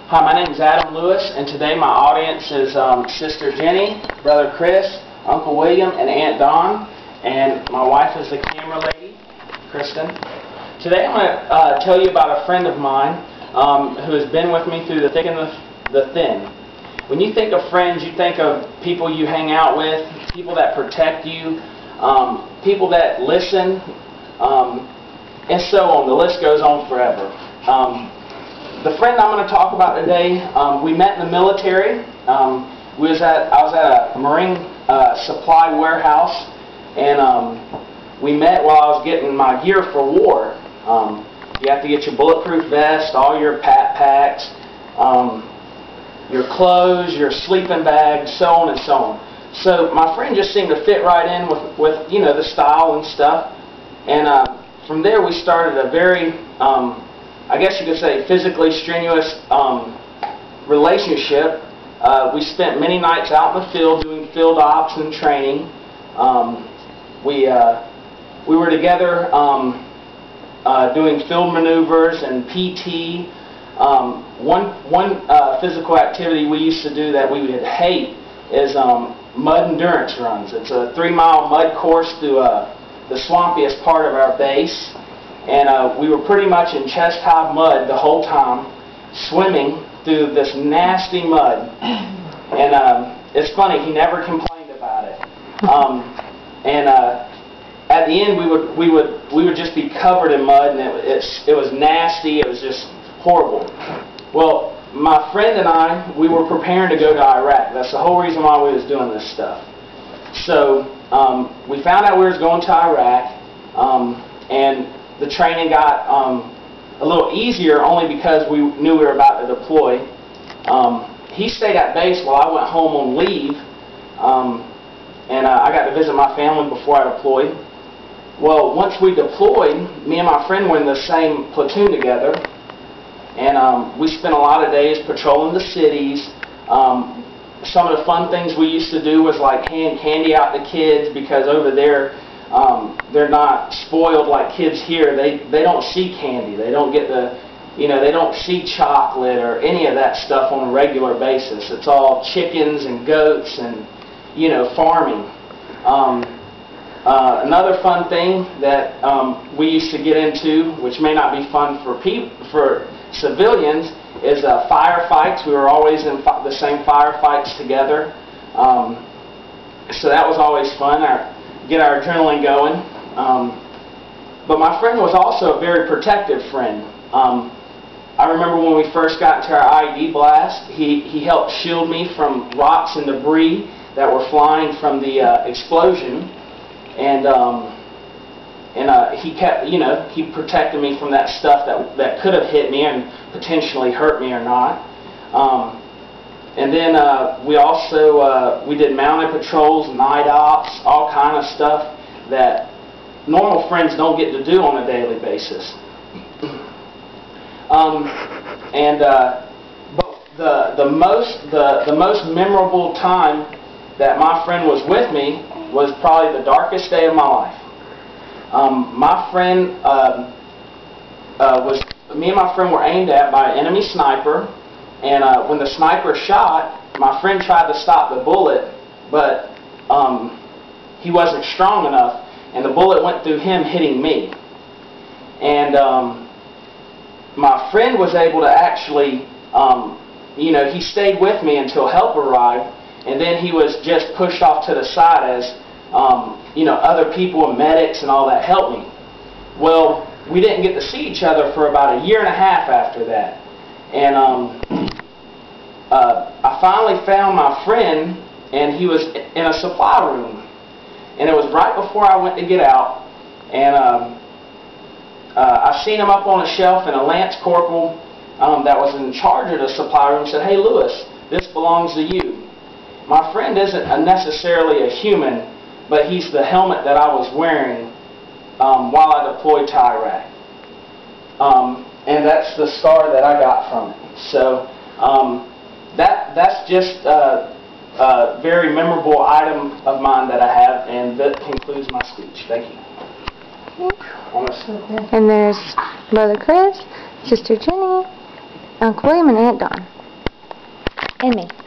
Hi, my name is Adam Lewis, and today my audience is Sister Jenny, Brother Chris, Uncle William, and Aunt Dawn, and my wife is the camera lady, Kristen. Today I'm going to tell you about a friend of mine who has been with me through the thick and the thin. When you think of friends, you think of people you hang out with, people that protect you, people that listen, and so on. The list goes on forever. The friend I'm going to talk about today, we met in the military. I was at a Marine supply warehouse, and we met while I was getting my gear for war. You have to get your bulletproof vest, all your packs, your clothes, your sleeping bag, so on and so on. So my friend just seemed to fit right in with you know, the style and stuff. And from there we started a very I guess you could say physically strenuous relationship. We spent many nights out in the field doing field ops and training. We were together doing field maneuvers and PT. One physical activity we used to do that we would hate is mud endurance runs. It's a 3-mile mud course through the swampiest part of our base. And we were pretty much in chest-high mud the whole time, swimming through this nasty mud. And it's funny, he never complained about it. And at the end, we would just be covered in mud, and it was nasty. It was just horrible. Well, my friend and I, we were preparing to go to Iraq. That's the whole reason why we was doing this stuff. So we found out we was going to Iraq, and the training got a little easier only because we knew we were about to deploy. He stayed at base while I went home on leave, and I got to visit my family before I deployed. Well, once we deployed, me and my friend were in the same platoon together, and we spent a lot of days patrolling the cities. Some of the fun things we used to do was like hand candy out to kids, because over there they're not spoiled like kids here. They don't see candy. They don't get the, you know, they don't see chocolate or any of that stuff on a regular basis. It's all chickens and goats and, you know, farming. Another fun thing that we used to get into, which may not be fun for civilians, is firefights. We were always in the same firefights together. So that was always fun. Get our adrenaline going. But my friend was also a very protective friend. I remember when we first got into our IED blast, he helped shield me from rocks and debris that were flying from the explosion, and he kept, you know, he protected me from that stuff that could have hit me and potentially hurt me or not. And then we also we did mounted patrols, night ops, all kind of stuff that normal friends don't get to do on a daily basis. But the most memorable time that my friend was with me was probably the darkest day of my life. My friend me and my friend were aimed at by an enemy sniper. And when the sniper shot, my friend tried to stop the bullet, but he wasn't strong enough, and the bullet went through him, hitting me. And my friend was able to actually, you know, he stayed with me until help arrived, and then he was just pushed off to the side as, you know, other people and medics and all that helped me. Well, we didn't get to see each other for about 1.5 years after that. And I finally found my friend, and he was in a supply room. And it was right before I went to get out. And I seen him up on a shelf, and a lance corporal that was in charge of the supply room said, "Hey, Lewis, this belongs to you." My friend isn't necessarily a human, but he's the helmet that I was wearing while I deployed to Iraq. And that's the scar that I got from it. So that's just a very memorable item of mine that I have, and that concludes my speech. Thank you. And there's Brother Chris, Sister Jenny, Uncle William and Aunt Dawn. And me.